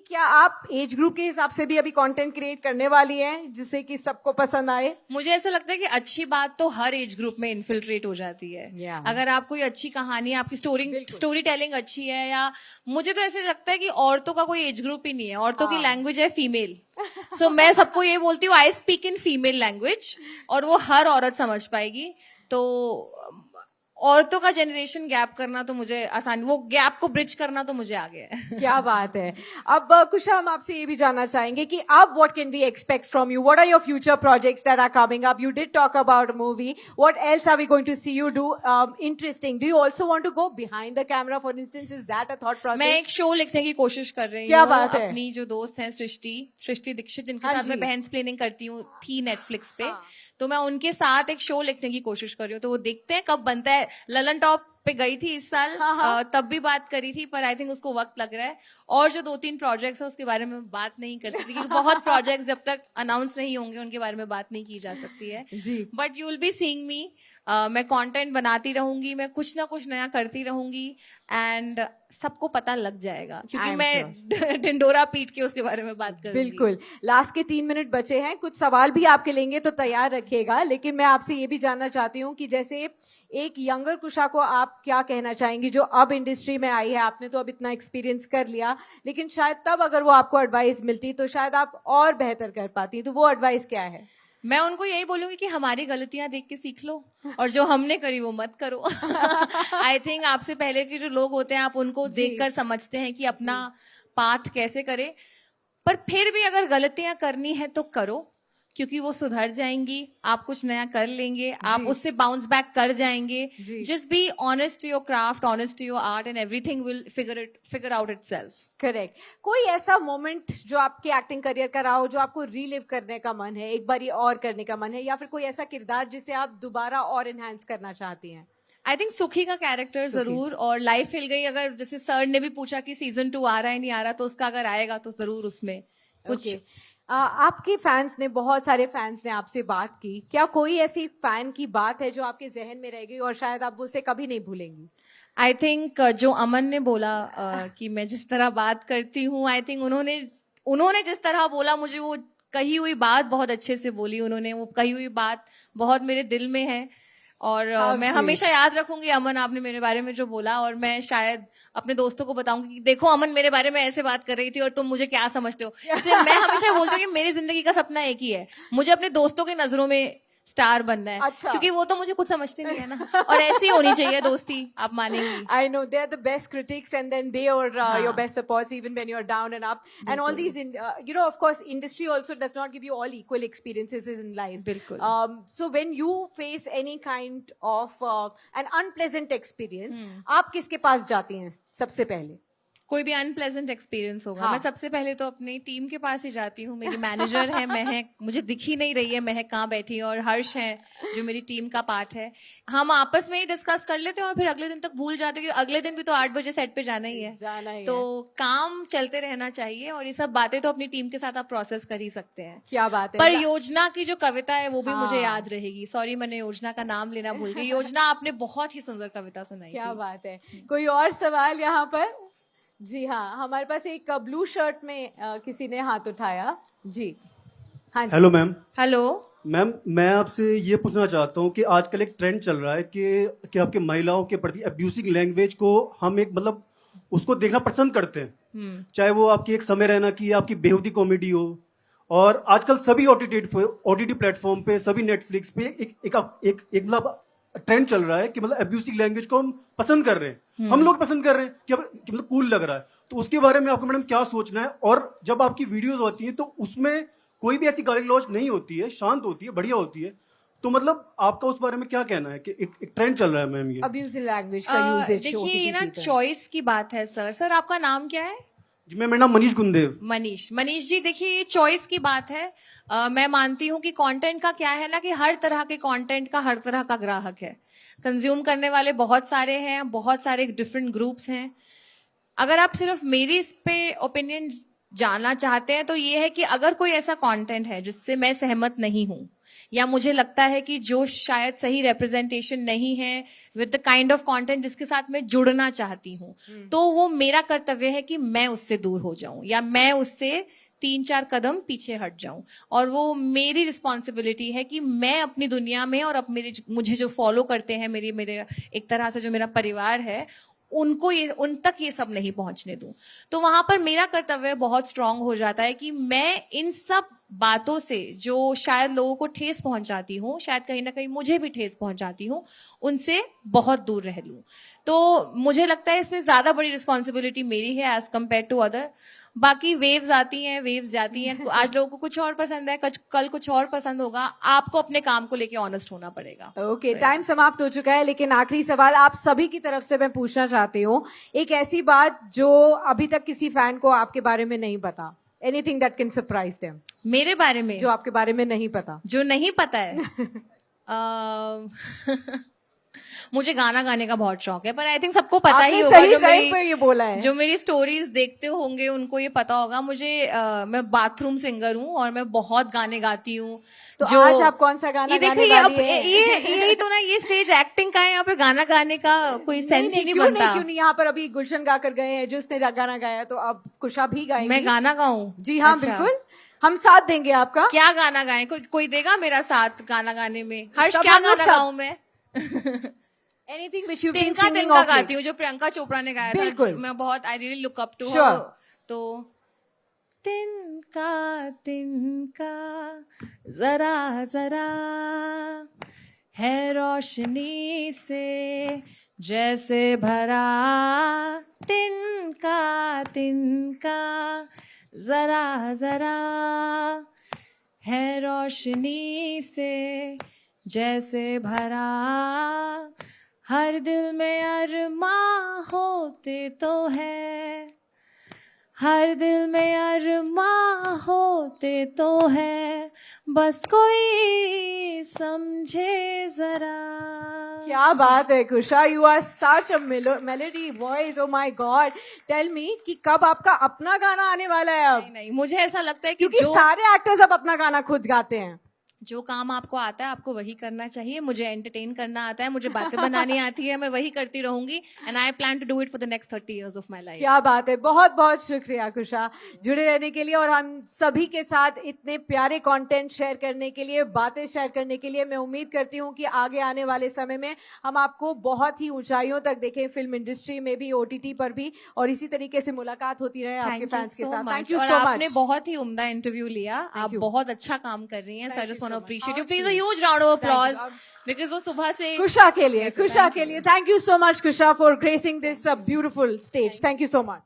क्या आप age group के हिसाब से भी अभी कंटेंट क्रिएट करने वाली हैं जिससे कि सबको पसंद आए? मुझे ऐसा लगता है कि अच्छी बात तो हर एज ग्रुप में इन्फिल्ट्रेट हो जाती है। अगर आप कोई अच्छी कहानी, आपकी स्टोरी टेलिंग अच्छी है, या मुझे तो ऐसे लगता है कि औरतों का कोई एज ग्रुप ही नहीं है। औरतों की लैंग्वेज है फीमेल। सो मैं सबको ये बोलती हूँ, I speak in female language, और वो हर औरत समझ पाएगी। तो औरतों का जनरेशन गैप करना तो मुझे आसान, वो गैप को ब्रिज करना तो मुझे आ गया है। क्या बात है। अब कुशा, हम आपसे ये भी जानना चाहेंगे कि अब what can we expect from you? What are your future projects that are coming up? You did talk about a movie, what else are we going to see you do interesting? Do you also want to go behind the camera for instance? Is that a thought process? मैं एक show लिखने की कोशिश कर रही हूँ। क्या बात है। अपनी जो दोस्त है सृष्टि दीक्षित, जिनके साथ मैं बहन प्लेनिंग करती हूँ, थी नेटफ्लिक्स पे। तो मैं उनके साथ एक शो लिखने की कोशिश कर रही हूँ। तो वो देखते हैं कब बनता है। ललन टॉप पे गई थी इस साल, तब भी बात करी थी, पर आई थिंक उसको वक्त लग रहा है। और जो 2-3 प्रोजेक्ट्स है उसके बारे में बात नहीं कर सकती, क्योंकि बहुत प्रोजेक्ट्स जब तक अनाउंस नहीं होंगे उनके बारे में बात नहीं की जा सकती है जी। But you will be seeing me. मैं कंटेंट बनाती रहूंगी, मैं कुछ ना कुछ नया करती रहूंगी, एंड सबको पता लग जाएगा, क्योंकि मैं ढिंडोरा पीट के उसके बारे में बात करूंगी। बिल्कुल। लास्ट के 3 मिनट बचे हैं, कुछ सवाल भी आपके लेंगे तो तैयार रखिएगा। लेकिन मैं आपसे ये भी जानना चाहती हूँ कि जैसे एक यंगर कुशा को आप क्या कहना चाहेंगी जो अब इंडस्ट्री में आई है? आपने तो अब इतना एक्सपीरियंस कर लिया, लेकिन शायद तब अगर वो आपको एडवाइस मिलती तो शायद आप और बेहतर कर पाती। तो वो एडवाइस क्या है? मैं उनको यही बोलूंगी कि हमारी गलतियां देख के सीख लो, और जो हमने करी वो मत करो। आई थिंक आपसे पहले के जो लोग होते हैं, आप उनको देखकर समझते हैं कि अपना पाथ कैसे करे। पर फिर भी अगर गलतियां करनी है तो करो, क्योंकि वो सुधर जाएंगी, आप कुछ नया कर लेंगे, आप उससे बाउंस बैक कर जाएंगे। Just be honest to your craft, honest to your art, and everything will figure out itself. Correct. कोई ऐसा मोमेंट जो आपके एक्टिंग करियर का रहा हो जो आपको रीलिव करने का मन है, एक बार ये और करने का मन है, या फिर कोई ऐसा किरदार जिसे आप दोबारा और एनहांस करना चाहती हैं? आई थिंक सुखी का कैरेक्टर जरूर, और लाइफ हिल गई। अगर जैसे सर ने भी पूछा कि सीजन 2 आ रहा है नहीं आ रहा, तो उसका अगर आएगा तो जरूर उसमें कुछ। आपके फैंस ने, बहुत सारे फैंस ने आपसे बात की, क्या कोई ऐसी फैन की बात है जो आपके जहन में रह गई और शायद आप उसे कभी नहीं भूलेंगी? आई थिंक जो अमन ने बोला कि मैं जिस तरह बात करती हूँ, आई थिंक उन्होंने जिस तरह बोला, मुझे वो कही हुई बात बहुत अच्छे से बोली उन्होंने। वो कही हुई बात बहुत मेरे दिल में है, और मैं हमेशा याद रखूंगी अमन, आपने मेरे बारे में जो बोला। और मैं शायद अपने दोस्तों को बताऊंगी कि देखो अमन मेरे बारे में ऐसे बात कर रही थी और तुम मुझे क्या समझते हो। इसलिए मैं हमेशा बोलती हूँ कि मेरी जिंदगी का सपना एक ही है, मुझे अपने दोस्तों की नजरों में स्टार बनना है। अच्छा। क्योंकि वो तो मुझे कुछ समझते नहीं है ना, और ऐसी होनी चाहिए दोस्ती, आप मानेंगी। I know they are the best critics, and then they are your best supports even when you're down and up. And all these, of course, industry also does not give you all equal experiences in life. बिल्कुल। So when you face any kind of an unpleasant experience, आप किसके पास जाती हैं सबसे पहले? कोई भी unpleasant experience होगा, मैं सबसे पहले तो अपनी टीम के पास ही जाती हूँ। मेरी मैनेजर है महक, मुझे दिख ही नहीं रही है महक कहाँ बैठी है, और हर्ष है जो मेरी टीम का पार्ट है। हम आपस में ही डिस्कस कर लेते हैं और फिर अगले दिन तक भूल जाते हैं कि अगले दिन भी तो 8 बजे सेट पे जाना ही है। तो काम चलते रहना चाहिए, और ये सब बातें तो अपनी टीम के साथ आप प्रोसेस कर ही सकते हैं। क्या बात है। पर योजना की जो कविता है वो भी मुझे याद रहेगी। सॉरी, मैंने योजना का नाम लेना भूल गई। योजना, आपने बहुत ही सुंदर कविता सुनाई। क्या बात है। कोई और सवाल यहाँ पर? जी हाँ, हमारे पास एक ब्लू शर्ट में किसी ने हाथ उठाया। जी हाँ। Hello ma'am. हेलो मैम, मैं आपसे ये पूछना चाहता हूँ कि आजकल एक ट्रेंड चल रहा है कि आपके महिलाओं के प्रति अब्यूसिंग लैंग्वेज को हम एक मतलब उसको देखना पसंद करते हैं, चाहे वो आपकी एक समय रैना की आपकी बेहूदी कॉमेडी हो। और आजकल सभी ओटीटी प्लेटफॉर्म पे, सभी नेटफ्लिक्स पे एक मतलब ट्रेंड चल रहा है कि मतलब अब्यूसिव लैंग्वेज को हम पसंद कर रहे हैं, हम लोग पसंद कर रहे हैं कि मतलब कूल लग रहा है। तो उसके बारे में आपको मैडम क्या सोचना है? और जब आपकी वीडियोस होती हैं तो उसमें कोई भी ऐसी गाली गलौज नहीं होती है, शांत होती है, बढ़िया होती है। तो मतलब आपका उस बारे में क्या कहना है कि एक ट्रेंड चल रहा है मैम ये अब्यूसिव लैंग्वेज का यूजेज? देखिए, ये ना चॉइस की बात है। सर आपका नाम क्या है? जी मेरा नाम मनीष गुंदेव। मनीष जी, देखिए ये चॉइस की बात है। मैं मानती हूँ कि कंटेंट का क्या है ना, कि हर तरह के कंटेंट का हर तरह का ग्राहक है। कंज्यूम करने वाले बहुत सारे हैं, बहुत सारे डिफरेंट ग्रुप्स हैं। अगर आप सिर्फ मेरी इस पे ओपिनियन जानना चाहते हैं तो ये है कि अगर कोई ऐसा कंटेंट है जिससे मैं सहमत नहीं हूँ, या मुझे लगता है कि जो शायद सही रिप्रेजेंटेशन नहीं है with the kind of content जिसके साथ मैं जुड़ना चाहती हूँ, तो वो मेरा कर्तव्य है कि मैं उससे दूर हो जाऊं या मैं उससे 3-4 कदम पीछे हट जाऊं। और वो मेरी रिस्पॉन्सिबिलिटी है कि मैं अपनी दुनिया में और अब मुझे जो फॉलो करते हैं, मेरे एक तरह से जो मेरा परिवार है, उन तक ये सब नहीं पहुंचने दूं। तो वहां पर मेरा कर्तव्य बहुत स्ट्रांग हो जाता है कि मैं इन सब बातों से जो शायद लोगों को ठेस पहुंचाती हूँ, शायद कहीं ना कहीं मुझे भी ठेस पहुंचाती हूँ, उनसे बहुत दूर रह लूं। तो मुझे लगता है इसमें ज्यादा बड़ी रिस्पॉन्सिबिलिटी मेरी है एज कम्पेयर टू अदर। बाकी वेव्स आती हैं, वेव्स जाती हैं। आज लोगों को कुछ और पसंद है, कल कुछ और पसंद होगा। आपको अपने काम को लेके ऑनेस्ट होना पड़ेगा। ओके, टाइम समाप्त हो चुका है, लेकिन आखिरी सवाल आप सभी की तरफ से मैं पूछना चाहती हूँ, एक ऐसी बात जो अभी तक किसी फैन को आपके बारे में नहीं पता, anything that can surprise them. मेरे बारे में जो आपके बारे में नहीं पता, जो नहीं पता है मुझे गाना गाने का बहुत शौक है, पर आई थिंक सबको पता ही होगा। सही पे ये बोला है। जो मेरी स्टोरीज देखते होंगे उनको ये पता होगा। मैं बाथरूम सिंगर हूँ और मैं बहुत गाने गाती हूँ। तो आज आप कौन सा गाना गाने वाली हैं? यही तो ना, ये स्टेज एक्टिंग का है, यहाँ पे गाना गाने का कोई सेंस ही नहीं बनता। क्यों नहीं? यहाँ पर अभी गुलशन गा कर गए हैं, जिसने गाना गाया, तो अब कुशा भी गाएंगी। मैं गाना गाऊं? जी हाँ, बिल्कुल, हम साथ देंगे आपका। क्या गाना गाएं? कोई देगा मेरा साथ गाना गाने में? हर्ष, क्या गाना गाऊं मैं? Anything which you've been तिनका singing तिनका of गाती हूँ, जो प्रियंका चोपड़ा ने गाया था। मैं बहुत I really look up to her. तो तिनका तिनका जरा जरा है रोशनी से जैसे भरा, तिनका तिनका जरा जरा है रोशनी से जैसे भरा, हर दिल में अरमां होते तो है, हर दिल में अरमां होते तो है, बस कोई समझे जरा। क्या बात है Kusha, you are such a melody voice. Oh my god, tell me कि कब आपका अपना गाना आने वाला है? अब नहीं, मुझे ऐसा लगता है कि क्योंकि सारे एक्टर्स अब अपना गाना खुद गाते हैं। जो काम आपको आता है आपको वही करना चाहिए। मुझे एंटरटेन करना आता है, मुझे बातें बनानी आती है, मैं वही करती रहूंगी। And I plan to do it for the next 30 years of my life. क्या बात है, बहुत बहुत शुक्रिया कुशा जुड़े रहने के लिए और हम सभी के साथ इतने प्यारे कंटेंट शेयर करने के लिए, बातें शेयर करने के लिए। मैं उम्मीद करती हूँ कि आगे आने वाले समय में हम आपको बहुत ही ऊंचाइयों तक देखें, फिल्म इंडस्ट्री में भी, OTT पर भी, और इसी तरीके से मुलाकात होती रहे आपके फैंस के साथ। Thank you so much. आपने बहुत ही उम्दा इंटरव्यू लिया, आप बहुत अच्छा काम कर रही हैं। So I just want to appreciate you. Please huge round of applause because वो सुबह से कुशा के लिए thank you so much Kusha for gracing this beautiful stage. Thank you so much.